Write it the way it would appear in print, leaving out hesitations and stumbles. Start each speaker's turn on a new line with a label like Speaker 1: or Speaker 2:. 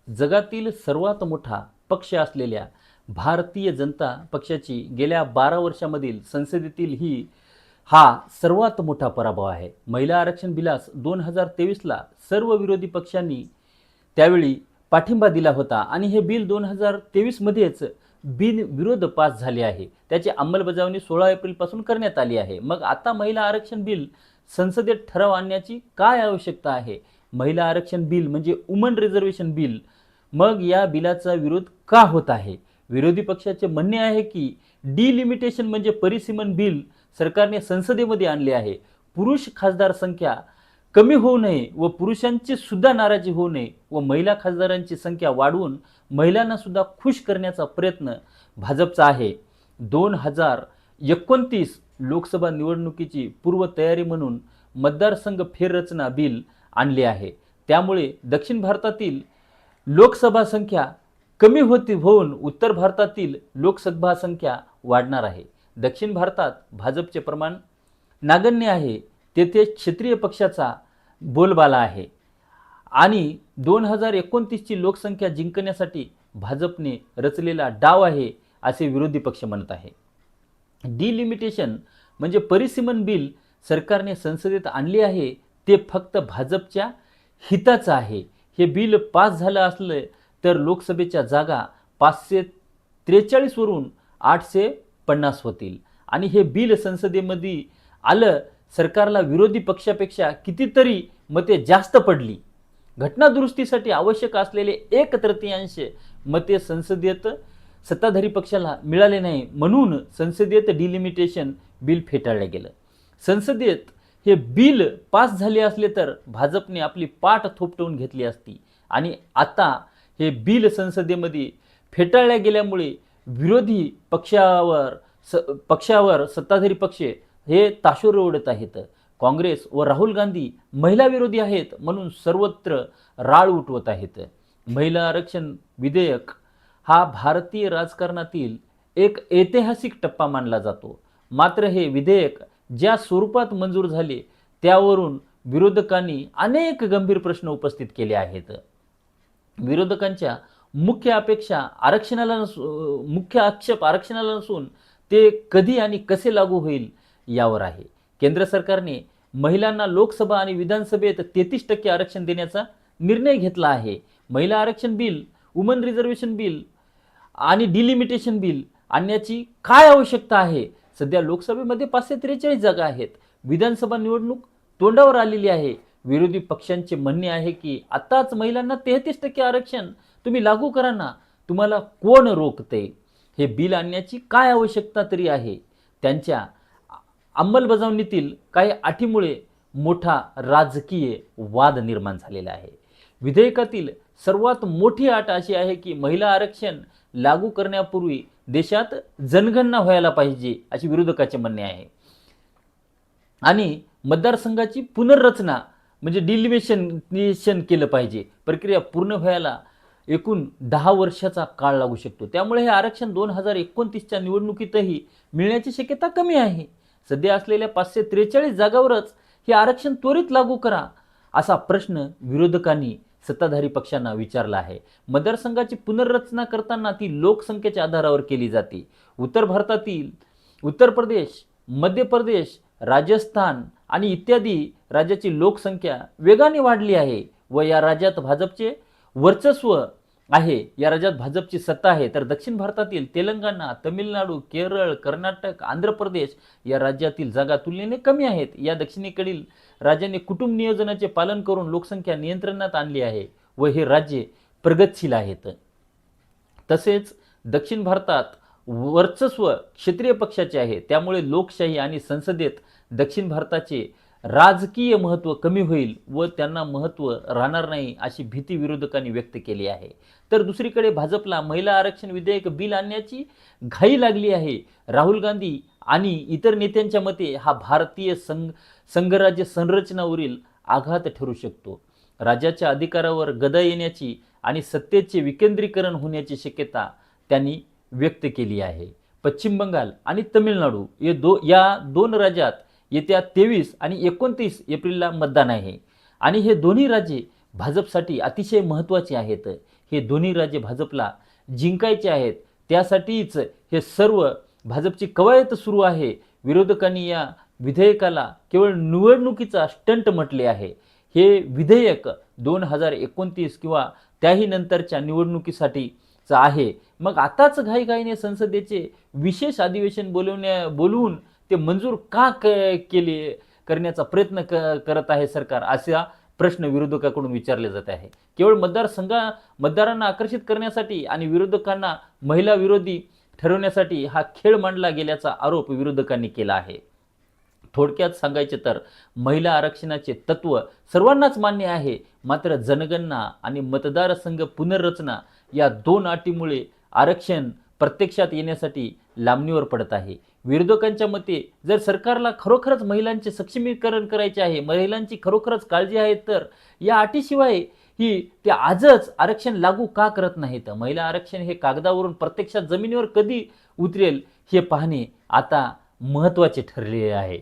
Speaker 1: जगातील सर्वात मोठा पक्ष असलेल्या भारतीय जनता पक्षाची गेल्या 12 वर्षामधील संसदेतील हा सर्वात मोठा पराभव आहे. महिला आरक्षण बिलास 2023ला सर्व विरोधी पक्षांनी त्यावेळी पाठिंबा दिला होता आणि हे बिल 2023मध्येच बिनविरोध पास झाले आहे. त्याची अंमलबजावणी 16 एप्रिलपासून करण्यात आली आहे. मग आता महिला आरक्षण बिल संसदेत ठराव आणण्याची काय आवश्यकता आहे? महिला आरक्षण बिल म्हणजे वुमन रिझर्वेशन बिल. मग या बिलाचा विरोध का होत आहे? विरोधी पक्षाचे म्हणणे आहे की डिलिमिटेशन म्हणजे परिसीमन बिल सरकारने संसदेमध्ये आणले आहे. पुरुष खासदार संख्या कमी होऊ नये व पुरुषांची सुद्धा नाराजी होऊ नये व महिला खासदारांची संख्या वाढवून महिलांना सुद्धा खुश करण्याचा प्रयत्न भाजपचा आहे. 2029 लोकसभा निवडणुकीची पूर्वतयारी म्हणून मतदारसंघ फेररचना बिल आणले आहे. त्यामुळे दक्षिण भारतातील लोकसभा संख्या कमी होऊन उत्तर भारतातील लोकसभा संख्या वाढणार आहे. दक्षिण भारतात भाजपचे प्रमाण नागण्य आहे. तेथे क्षत्रिय पक्षाचा बोलबाला आहे आणि 2029ची लोकसंख्या जिंकण्यासाठी भाजपने रचलेला डाव आहे असे विरोधी पक्ष म्हणत आहे. डिलिमिटेशन म्हणजे परिसीमन बिल सरकारने संसदेत आणले आहे ते फक्त भाजपच्या हिताचं आहे. हे बिल पास झालं असलं तर लोकसभेच्या जागा 543 वरून 850 होतील आणि हे बिल संसदेमध्ये आलं सरकारला विरोधी पक्षापेक्षा कितीतरी मते जास्त पडली. घटना दुरुस्तीसाठी आवश्यक असलेले 1/3 मते संसदेत सत्ताधारी पक्षाला मिळाले नाही म्हणून संसदेत डिलिमिटेशन बिल फेटाळलं गेलं. संसदेत हे बिल पास झाले असले तर भाजपने आपली पाठ थोपटवून घेतली असती आणि आता हे बिल संसदेमध्ये फेटाळल्या गेल्यामुळे विरोधी पक्षावर सत्ताधारी पक्ष हे ताशोरे ओढत आहेत. काँग्रेस व राहुल गांधी महिला विरोधी आहेत म्हणून सर्वत्र राळ उठवत आहेत. महिला आरक्षण विधेयक हा भारतीय राजकारणातील एक ऐतिहासिक टप्पा मानला जातो. मात्र हे विधेयक ज्या स्वरूपात मंजूर झाले त्यावरून विरोधकांनी अनेक गंभीर प्रश्न उपस्थित केले आहेत. विरोधकांच्या मुख्य आक्षेप आरक्षणाला नसून ते कधी आणि कसे लागू होईल यावर आहे. केंद्र सरकारने महिलांना लोकसभा आणि विधानसभेत 33% आरक्षण देण्याचा निर्णय घेतला आहे. महिला आरक्षण बिल, वुमन रिझर्वेशन बिल आणि डिलिमिटेशन बिल आणण्याची काय आवश्यकता आहे? सध्या लोकसभेमध्ये 543 जागा आहेत. विधानसभा निवडणूक तोंडावर आलेली आहे. विरोधी पक्षांचे म्हणणे आहे की आताच महिलांना 33% आरक्षण तुम्ही लागू करा ना, तुम्हाला कोण रोखते? हे बिल आणण्याची काय आवश्यकता तरी आहे? त्यांच्या अंमलबजावणीतील काही अटीमुळे मोठा राजकीय वाद निर्माण झालेला आहे. विधेयकातील सर्वात मोठी अट अशी आहे की महिला आरक्षण लागू करण्यापूर्वी देशात जनगणना व्हायला पाहिजे अशी विरोधकाचे म्हणणे आहे आणि मतदारसंघाची पुनर्रचना म्हणजे डिलिमिटेशन केलं पाहिजे. प्रक्रिया पूर्ण व्हायला एकूण 10 वर्षाचा काळ लागू शकतो. त्यामुळे हे आरक्षण 2029च्या निवडणुकीतही मिळण्याची शक्यता कमी आहे. सध्या असलेल्या 543 जागांवरच हे आरक्षण त्वरित लागू करा असा प्रश्न विरोधकांनी सत्ताधारी पक्षांना विचारला आहे. मतदारसंघाची पुनर्रचना करताना ती लोकसंख्येच्या आधारावर केली जाते. उत्तर भारतातील उत्तर प्रदेश, मध्य प्रदेश, राजस्थान आणि इत्यादी राज्याची लोकसंख्या वेगाने वाढली आहे व या राज्यात भाजपचे वर्चस्व आहे. या राज्यात भाजपची सत्ता आहे. तर दक्षिण भारतातील तेलंगणा, तमिळनाडू, केरळ, कर्नाटक, आंध्र प्रदेश या राज्यातील जागा तुलनेने कमी आहेत. या दक्षिणेकडील राज्यांनी कुटुंब नियोजनाचे पालन करून लोकसंख्या नियंत्रणात आणली आहे व हे राज्ये प्रगतशील आहेत. तसेच दक्षिण भारतात वर्चस्व क्षत्रिय पक्षाचे आहे. त्यामुळे लोकशाही आणि संसदेत दक्षिण भारताचे राजकीय महत्त्व कमी होईल व त्यांना महत्त्व राहणार नाही अशी भीती विरोधकांनी व्यक्त केली आहे. तर दुसरीकडे भाजपला महिला आरक्षण विधेयक बिल आणण्याची घाई लागली आहे. राहुल गांधी आणि इतर नेत्यांच्या मते हा भारतीय संघराज्य संरचनावरील आघात ठरू शकतो. राज्याच्या अधिकारावर गदा येण्याची आणि सत्तेचे विकेंद्रीकरण होण्याची शक्यता त्यांनी व्यक्त केली आहे. पश्चिम बंगाल आणि तमिळनाडू या दोन राज्यात येत्या 23 आणि 29 एप्रिलला मतदान आहे आणि हे दोन्ही राज्ये भाजपसाठी अतिशय महत्त्वाचे आहेत. हे दोन्ही राज्य भाजपला जिंकायचे आहेत. त्यासाठीच हे सर्व भाजपची कवायत सुरू आहे. विरोधकांनी या विधेयकाला केवळ निवडणुकीचा स्टंट म्हटले आहे. हे विधेयक 2029 किंवा त्याही नंतरच्या निवडणुकीसाठीच आहे. मग आताच घाईघाईने संसदेचे विशेष अधिवेशन बोलवून ते मंजूर का केले करण्याचा प्रयत्न करत आहे सरकार, असा प्रश्न विरोधकाकडून विचारले जात आहे. केवळ मतदारांना आकर्षित करण्यासाठी आणि विरोधकांना महिला विरोधी ठरवण्यासाठी हा खेळ मांडला गेल्याचा आरोप विरोधकांनी केला आहे. थोडक्यात सांगायचे तर महिला आरक्षणाचे तत्व सर्वांनाच मान्य आहे, मात्र जनगणना आणि मतदारसंघ पुनर्रचना या दोन अटीमुळे आरक्षण प्रत्यक्षात येण्यासाठी लांबणीवर पडत आहे. विरोधकांच्या मते जर सरकारला खरोखरच महिलांचे सक्षमीकरण करायचे आहे, महिलांची खरोखरच काळजी आहे, तर या अटीशिवाय ते आजच आरक्षण लागू का करत नाहीत? महिला आरक्षण हे कागदावरून प्रत्यक्षात जमिनीवर कधी उतरेल हे पाहणे आता महत्त्वाचे ठरलेले आहे.